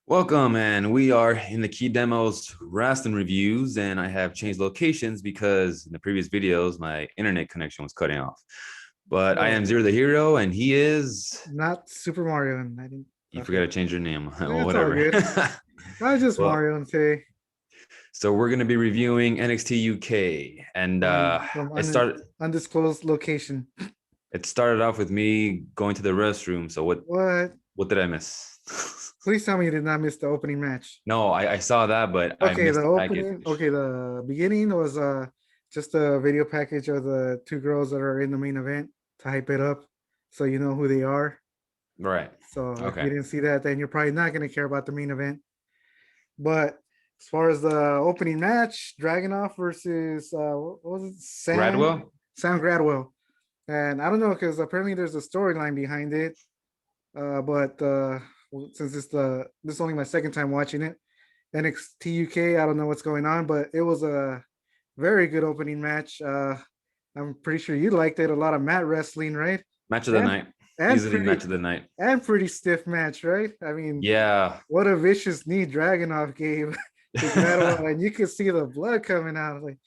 Welcome, and we are in the Key Demos wrestling reviews, and I have changed locations because in the previous videos my internet connection was cutting off. But I Oh, am Zero the Hero, and he is. not Super Mario, and I didn't. You forgot Okay, to change your name. Well, it's all whatever. good. Not just Well, Mario today. so we're gonna be reviewing NXT UK, and From it started. undisclosed location. It started off with me going to the restroom. So what? What? What did I miss? Please tell me you did not miss the opening match. No, I saw that, but I Okay, missed the the opening. package. Okay, the beginning was just a video package of the two girls that are in the main event to hype it up, so you know who they are. Right. So if you Okay. didn't see that, then you're probably not gonna care about the main event. But as far as the opening match, Dragunov versus what was it? Gradwell. Sam Gradwell. And I don't know because apparently there's a storyline behind it. But since this is only my second time watching it, NXT UK, I don't know what's going on, but it was a very good opening match. I'm pretty sure you liked it. A lot of mat wrestling, right? Match of the And night. and Easily pretty match of the night. pretty stiff match, right? I mean, Yeah. what a vicious knee Dragunov gave to Gradwell, and you could see the blood coming out. Like,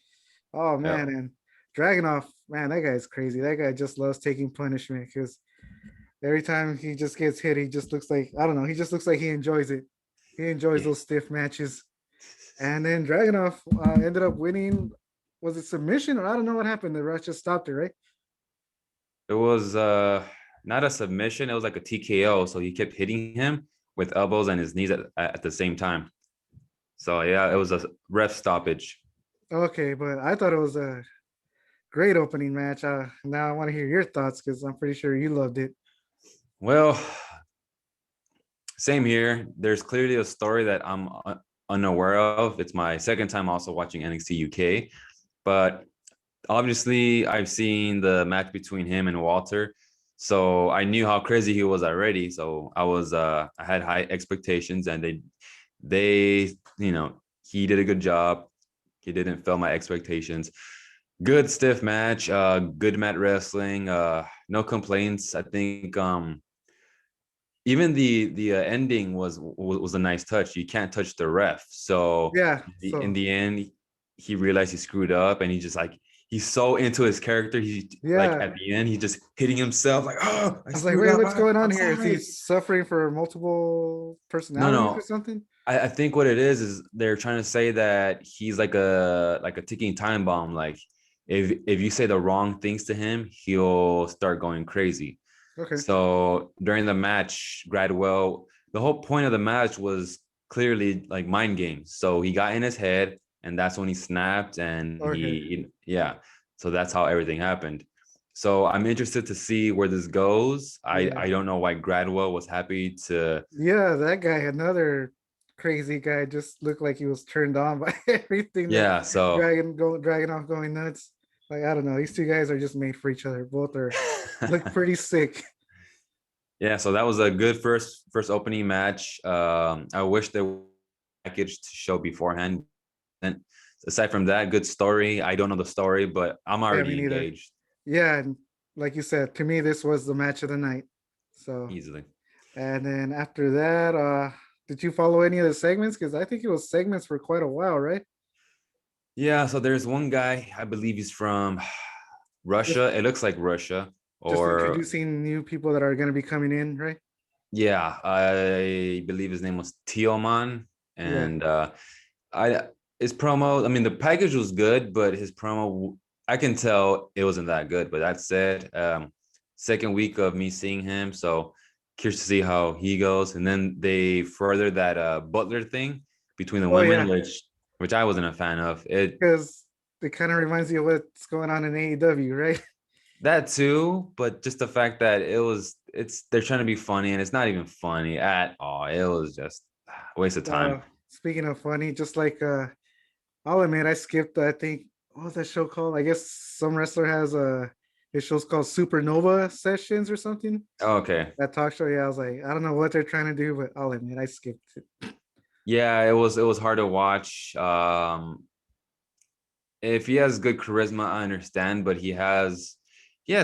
oh Yeah. man, and Dragunov, man, that guy's crazy. That guy just loves taking punishment because every time he just gets hit, he just looks like I don't know. He just looks like he enjoys it. He enjoys Yeah. those stiff matches. And then Dragunov ended up winning. Was it submission or I don't know what happened? The ref just stopped it, right? It was not a submission, it was like a TKO. So he kept hitting him with elbows and his knees at the same time. So yeah, it was a ref stoppage. Okay, but I thought it was a great opening match. Now I want to hear your thoughts because I'm pretty sure you loved it. Well, same here. There's clearly a story that I'm unaware of. It's my second time also watching NXT UK, but obviously I've seen the match between him and Walter. So I knew how crazy he was already. So I had high expectations, and they he did a good job. He didn't fail my expectations. Good stiff match, good mat wrestling, no complaints. I think even the ending was a nice touch. You can't touch the ref. So Yeah. in So the end, he realized he screwed up, and he just like he's so into his character. He's like yeah, at the end, he's just hitting himself like, oh, I I was like, screwed wait, up. what's going on I'm here? Is he sorry. suffering for multiple No, personalities or no. something? I think what it is they're trying to say that he's like a ticking time bomb. Like if you say the wrong things to him, he'll start going crazy. Okay. So during the match, Gradwell, the whole point of the match was clearly like mind games. So he got in his head, and that's when he snapped, and Okay. yeah. So that's how everything happened. So I'm interested to see where this goes. I Yeah. don't know why Gradwell was happy to. Yeah, that guy, another crazy guy, just looked like he was turned on by everything that Yeah. So dragging off going nuts. Like, I don't know. These two guys are just made for each other. Both are look pretty sick. yeah. So that was a good first opening match. I wish there was a package to show beforehand. And aside from that, good story. I don't know the story, but I'm Yeah, me already neither. engaged Yeah, and like you said, to me, this was the match of the night. So, easily. and then after that, did you follow any of the segments? Because I think it was segments for quite a while, right? Yeah, so there's one guy, I believe he's from Just Russia. It looks like Russia. just Or introducing new people that are going to be coming in, right? yeah, I believe his name was Tioman. Yeah. And I his promo, I mean the package was good, but his promo I can tell it wasn't that good. But that said, second week of me seeing him, so curious to see how he goes. And then they further that Butler thing between the Oh women, yeah, which I wasn't a fan of. It because it kind of reminds you of what's going on in AEW, right? That too, but just the fact that it's they're trying to be funny, and it's not even funny at all. It was just a waste of time. Speaking of funny, just like I'll admit I skipped. I think what was that show called? I guess some wrestler has a his show's called Supernova Sessions or something. Okay. That talk show. Yeah, I was like, I don't know what they're trying to do, but I'll admit I skipped it. Yeah, it was hard to watch. If he has good charisma, I understand, but he has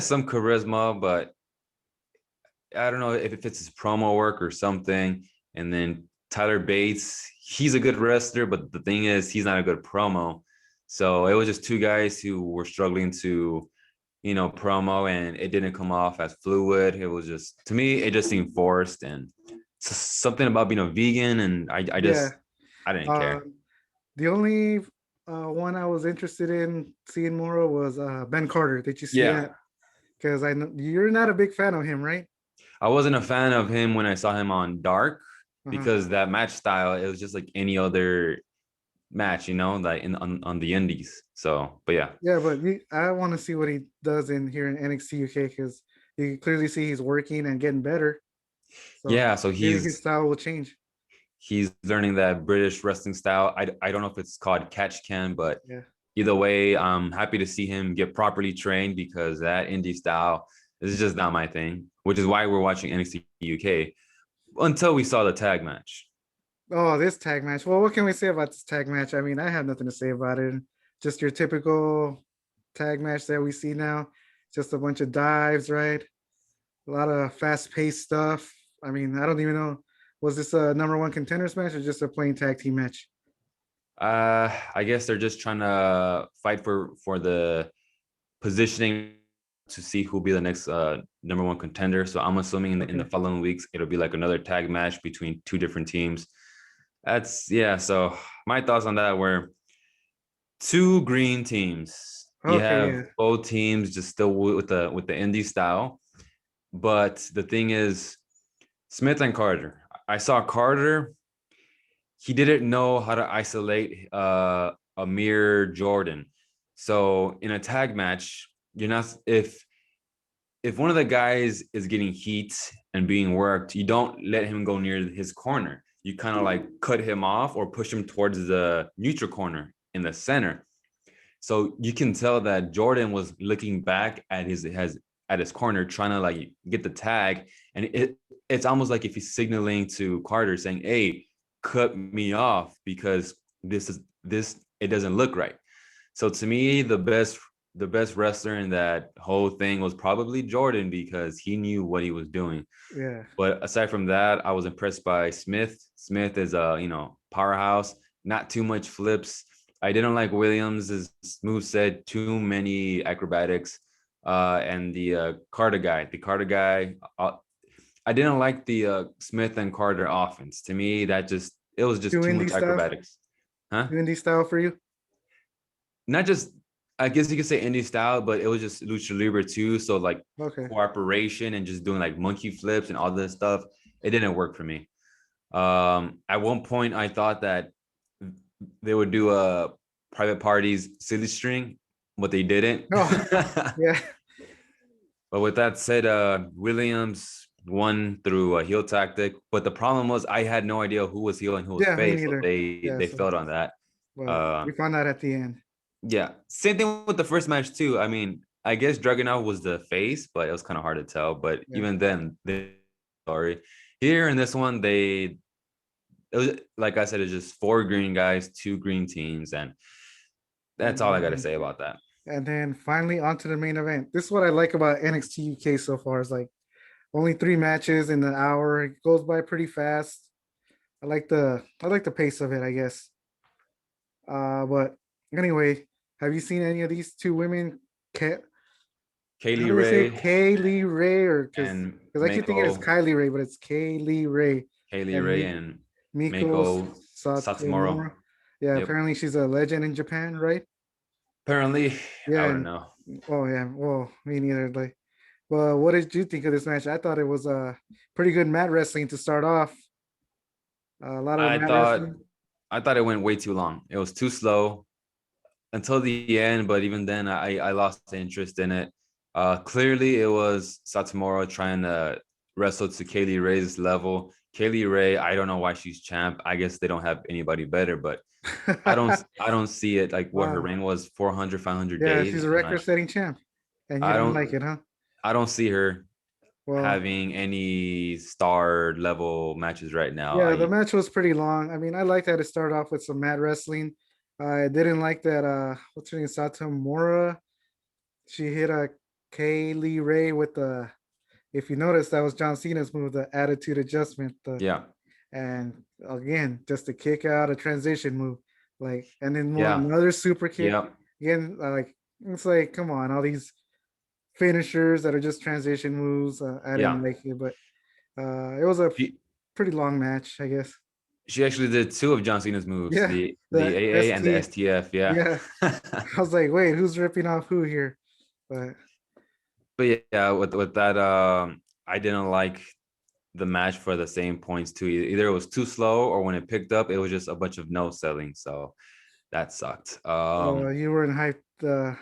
some charisma, but I don't know if it's his promo work or something. And then Tyler Bates. He's a good wrestler, but the thing is, he's not a good promo. So it was just two guys who were struggling to, promo, and it didn't come off as fluid. It was just, to me, it just seemed forced, and something about being a vegan, and Yeah. I didn't Uh, care. the only one I was interested in seeing more of was Ben Carter. Did you see Yeah, that? Because I know you're not a big fan of him, right? I wasn't a fan of him when I saw him on Dark Uh-huh. because that match style, it was just like any other match, like on the indies. So, but yeah. Yeah, but I want to see what he does in here in NXT UK because you can clearly see he's working and getting better. So Yeah, so maybe his he's style will change. he's learning that British wrestling style. I don't know if it's called catch can, but Yeah. either way, I'm happy to see him get properly trained because that indie style is just not my thing, which is why we're watching NXT UK until we saw the tag match. Oh, this tag match. Well, what can we say about this tag match? I mean, I have nothing to say about it. Just your typical tag match that we see now. Just a bunch of dives, right? A lot of fast-paced stuff. I mean, I don't even know. Was this a number one contenders match or just a plain tag team match? I guess they're just trying to fight for the positioning to see who'll be the next number one contender. So I'm assuming in the Okay. following weeks it'll be like another tag match between two different teams. That's yeah. So my thoughts on that were two green teams. You Okay, have yeah. both teams just still with the indie style, but the thing is, Smith and Carter. I saw Carter. He didn't know how to isolate Amir Jordan. So in a tag match, you're not if one of the guys is getting heat and being worked, you don't let him go near his corner. You kind of like cut him off or push him towards the neutral corner in the center. So you can tell that Jordan was looking back at his corner, trying to like get the tag, and it's almost like if he's signaling to Carter saying, "Hey, cut me off because this it doesn't look right." So to me, the best wrestler in that whole thing was probably Jordan because he knew what he was doing. Yeah. But aside from that, I was impressed by Smith. Smith is a powerhouse, not too much flips. I didn't like Williams' move set, too many acrobatics. And the Carter guy, I didn't like the Smith and Carter offense. To me, it was just Two too indie much stuff. acrobatics. Huh? Two indie style for you. Not just, I guess you could say indie style, but it was just Lucha Libre too. So like Okay. cooperation and just doing like monkey flips and all this stuff, it didn't work for me. At one point, I thought that they would do a private parties silly string, but they didn't. Oh, yeah. But with that said, Williams won through a heel tactic. But the problem was I had no idea who was heel and who was Yeah, me face, so neither. they Yeah, they so failed on that. well, Uh, we found out at the end. yeah, same thing with the first match too. I mean, I guess Dragunov was the face, but it was kind of hard to tell. But Yeah. even then, sorry. Here in this one, it was like I said, it's just four green guys, two green teams, and that's And all I got to then say about that. and then finally on to the main event. This is what I like about NXT UK so far. Is like only three matches in an hour. It goes by pretty fast. I like the pace of it, I guess. But anyway, have you seen any of these two women? How Kaylee do they say it? Ray Kaylee Ray or and because I keep thinking it's Mako, Kylie Ray, but it's Kaylee Ray Kaylee and Ray and Miko Mako Satamura. Satomura. Yeah, Yep. apparently she's a legend in Japan, right? Apparently, I Yeah, wouldn't and know. oh yeah, well, me neither. Like, well, what did you think of this match? I thought it was pretty good mat wrestling to start off. A lot of I mat thought wrestling. I thought it went way too long. It was too slow until the end, but even then, I lost interest in it. Clearly, it was Satomura trying to wrestle to Kaylee Ray's level. Kaylee Ray, I don't know why she's champ. I guess they don't have anybody better, but I don't see it like what her Wow. reign was 400, 500 Yeah, days. she's a I'm like, record-setting champ, and you I don't don't like it, huh? I don't see her Well, having any star level matches right now. yeah, the I match was pretty long. I mean, I liked that it started off with some mat wrestling. I didn't like that. What's her name? Satomura. She hit a Kaylee Ray with the. If you notice, that was John Cena's move, the attitude adjustment. yeah. and again, just a kick out, a transition move, like, and then Yeah. another super kick. Yep. Again, like it's like, come on, all these finishers that are just transition moves. I didn't Yeah. like it, but it was a She pretty long match, I guess. she actually did two of John Cena's moves, Yeah, the the AA and the ST. STF. Yeah. Yeah, I was like, wait, who's ripping off who here? But But yeah, with that, I didn't like the match for the same points too. Either it was too slow, or when it picked up, it was just a bunch of no selling. So that sucked. you weren't hyped.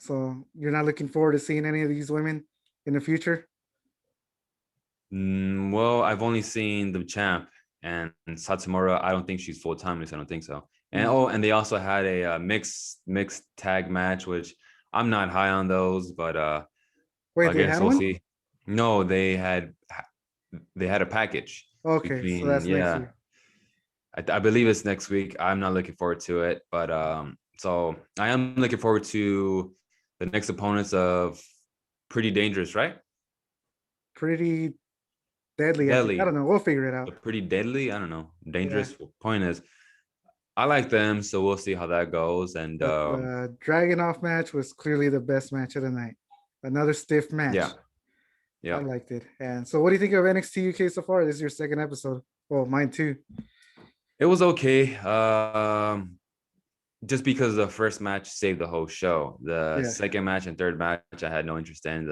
So you're not looking forward to seeing any of these women in the future? Well, I've only seen the champ and Satamura. I don't think she's full timeless. I don't think so. And Mm. and they also had a, mixed tag match, which I'm not high on those, but Wait, I they guess had we'll one? see. No, they had a package Okay, so between, that's next week. yeah. I believe it's next week. I'm not looking forward to it, but so I am looking forward to the next opponents of Pretty Dangerous, right? Pretty deadly, I think. I don't Deadly, know. We'll figure it out. Pretty Deadly. I don't know. Yeah. Dangerous. Point is, I like them, so we'll see how that goes. And But the Dragunov match was clearly the best match of the night. Another stiff yeah, match. I yeah, liked it. And so, what do you think of NXT UK so far? This is your second episode. Well, mine too. it was okay. Just because the first match saved the whole show. The Yeah. second match and third match, I had no interest in.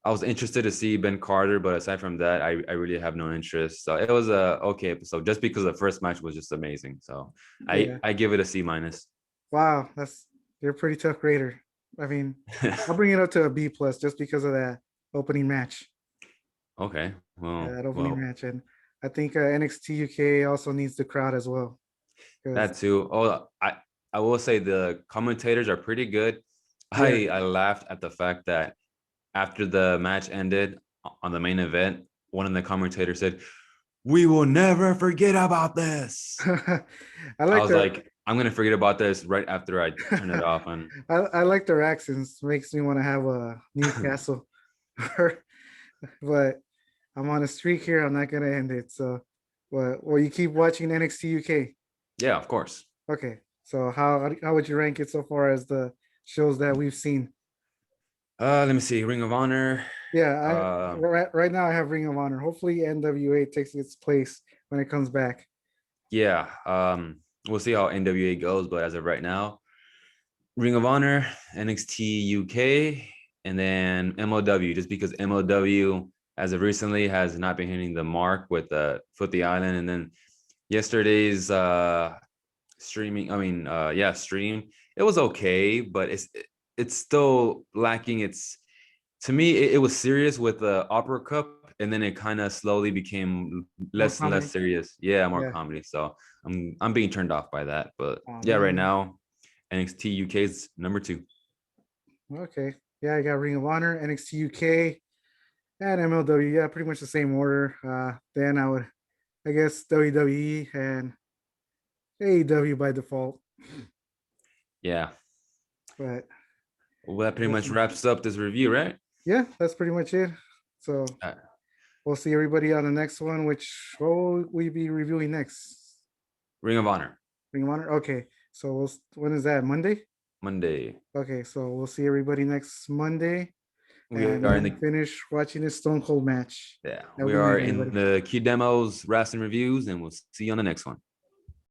I was interested to see Ben Carter, but aside from that, I really have no interest. So it was a okay episode, just because the first match was just amazing. So Yeah. I give it a C minus. Wow. You're a pretty tough grader. I mean, I'll bring it up to a B plus just because of that opening match. Okay, That opening well, match. And I think NXT UK also needs the crowd as well. Because that too. Oh, I will say the commentators are pretty good. yeah. I laughed at the fact that after the match ended on the main event, one of the commentators said, "We will never forget about this." I I like was their like, I'm gonna forget about this right after I turn it off. And I like their accents. Makes me want to have a Newcastle. But I'm on a streak here. I'm not gonna end it. So, well, you keep watching NXT UK. yeah, of course. Okay. So how would you rank it so far as the shows that we've seen? Let me see. Ring of Honor. Yeah, I Uh, right now I have Ring of Honor. Hopefully NWA takes its place when it comes back. yeah. We'll see how NWA goes, but as of right now, Ring of Honor, NXT UK, and then MLW. Just because MLW, as of recently, has not been hitting the mark with Foot the Island, and then yesterday's streaming. I mean, yeah, stream. It was okay, but it's still lacking. It's To me, it was serious with the Opera Cup, and then it kind of slowly became More less and less comedy. serious. Yeah, more Yeah. comedy. So I'm being turned off by that. But Oh yeah, right man. now NXT UK's number 2. Okay. Yeah, I got Ring of Honor, NXT UK, and MLW. Yeah, pretty much the same order. Then I guess WWE and AEW by default. Yeah. But Well, that pretty we'll much see. wraps up this review, right? Yeah, that's pretty much it. So Uh, we'll see everybody on the next one. Which what will we be reviewing next? Ring of Honor, Ring of Honor. Okay. So when is that? Monday? Monday. Okay, so we'll see everybody next Monday. We And are in then the finish watching this Stone Cold match. Yeah, Have a we good are night, in everybody. the Key Demos wrestling reviews, and we'll see you on the next one.